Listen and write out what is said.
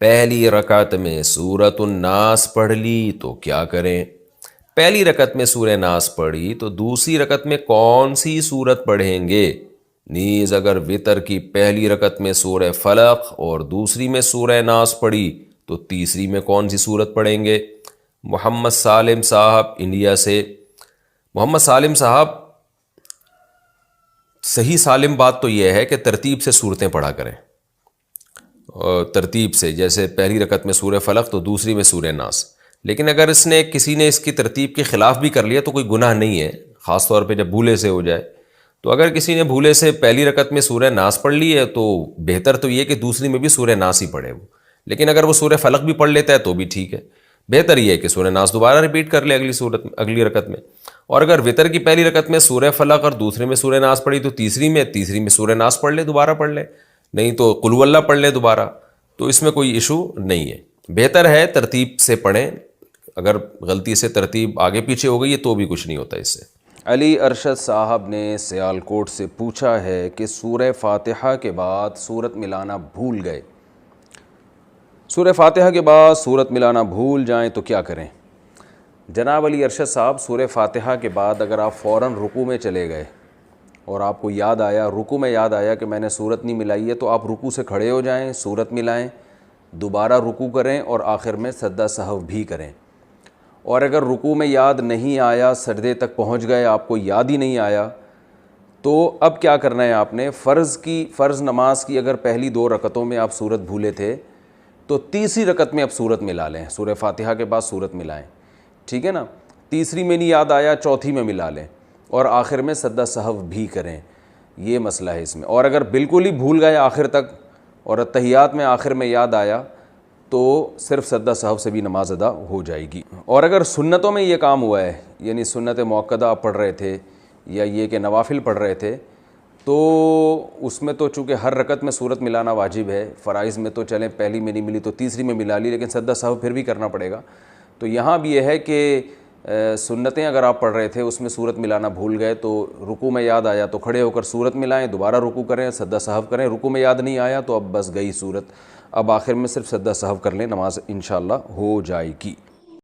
پہلی رکعت میں سورۃ الناس پڑھ لی تو کیا کریں؟ پہلی رکعت میں سورہ ناس پڑھی تو دوسری رکعت میں کون سی سورت پڑھیں گے؟ نیز اگر وطر کی پہلی رکعت میں سورہ فلق اور دوسری میں سورہ ناس پڑھی تو تیسری میں کون سی سورت پڑھیں گے؟ محمد سالم صاحب انڈیا سے۔ محمد سالم صاحب، صحیح سالم بات تو یہ ہے کہ ترتیب سے صورتیں پڑھا کریں، اور ترتیب سے، جیسے پہلی رکعت میں سورہ فلق تو دوسری میں سورہ ناس۔ لیکن اگر کسی نے اس کی ترتیب کے خلاف بھی کر لیا تو کوئی گناہ نہیں ہے، خاص طور پہ جب بھولے سے ہو جائے۔ تو اگر کسی نے بھولے سے پہلی رکعت میں سورہ ناس پڑھ لی ہے تو بہتر تو یہ کہ دوسری میں بھی سورہ ناس ہی پڑھے وہ، لیکن اگر وہ سورہ فلق بھی پڑھ لیتا ہے تو بھی ٹھیک ہے، بہتر یہ ہے کہ سورہ ناس دوبارہ ریپیٹ کر لے اگلی رکعت میں۔ اور اگر وطر کی پہلی رکعت میں سورہ فلق اور دوسرے میں سورہ ناس پڑھی تو تیسری میں سورہ ناس پڑھ لے، دوبارہ پڑھ لے، نہیں تو قل ہو اللہ پڑھ لے دوبارہ، تو اس میں کوئی ایشو نہیں ہے۔ بہتر ہے ترتیب سے پڑھیں، اگر غلطی سے ترتیب آگے پیچھے ہو گئی ہے تو بھی کچھ نہیں ہوتا اس سے۔ علی ارشد صاحب نے سیالکوٹ سے پوچھا ہے کہ سورہ فاتحہ کے بعد سورت ملانا بھول گئے، سورہ فاتحہ کے بعد سورت ملانا بھول جائیں تو کیا کریں؟ جناب علی ارشد صاحب، سورہ فاتحہ کے بعد اگر آپ فوراً رکوع میں چلے گئے اور آپ کو یاد آیا، رکوع میں یاد آیا کہ میں نے سورت نہیں ملائی ہے، تو آپ رکوع سے کھڑے ہو جائیں، سورت ملائیں، دوبارہ رکوع کریں اور آخر میں سجدہ سہو بھی کریں۔ اور اگر رکوع میں یاد نہیں آیا، سجدے تک پہنچ گئے، آپ کو یاد ہی نہیں آیا، تو اب کیا کرنا ہے آپ نے؟ فرض نماز کی اگر پہلی 2 رکعتوں میں آپ سورت بھولے تھے تو تیسری رکعت میں اب سورت ملا لیں، سورہ فاتحہ کے بعد سورت ملائیں، ٹھیک ہے نا؟ تیسری میں نہیں یاد آیا، چوتھی میں ملا لیں اور آخر میں سجدہ سہو بھی کریں، یہ مسئلہ ہے اس میں۔ اور اگر بالکل ہی بھول گئے آخر تک اور اتحیات میں آخر میں یاد آیا تو صرف سجدہ سہو سے بھی نماز ادا ہو جائے گی۔ اور اگر سنتوں میں یہ کام ہوا ہے، یعنی سنت مؤکدہ آپ پڑھ رہے تھے یا یہ کہ نوافل پڑھ رہے تھے، تو اس میں تو چونکہ ہر رکعت میں سورت ملانا واجب ہے، فرائض میں تو چلیں پہلی میں نہیں ملی تو تیسری میں ملا لی، لیکن سجدہ سہو پھر بھی کرنا پڑے گا۔ تو یہاں بھی یہ ہے کہ سنتیں اگر آپ پڑھ رہے تھے اس میں سورت ملانا بھول گئے تو رکوع میں یاد آیا تو کھڑے ہو کر سورت ملائیں، دوبارہ رکوع کریں، سجدہ سہو کریں۔ رکوع میں یاد نہیں آیا تو اب بس گئی سورت، اب آخر میں صرف سجدہ سہو کر لیں، نماز انشاءاللہ ہو جائے گی۔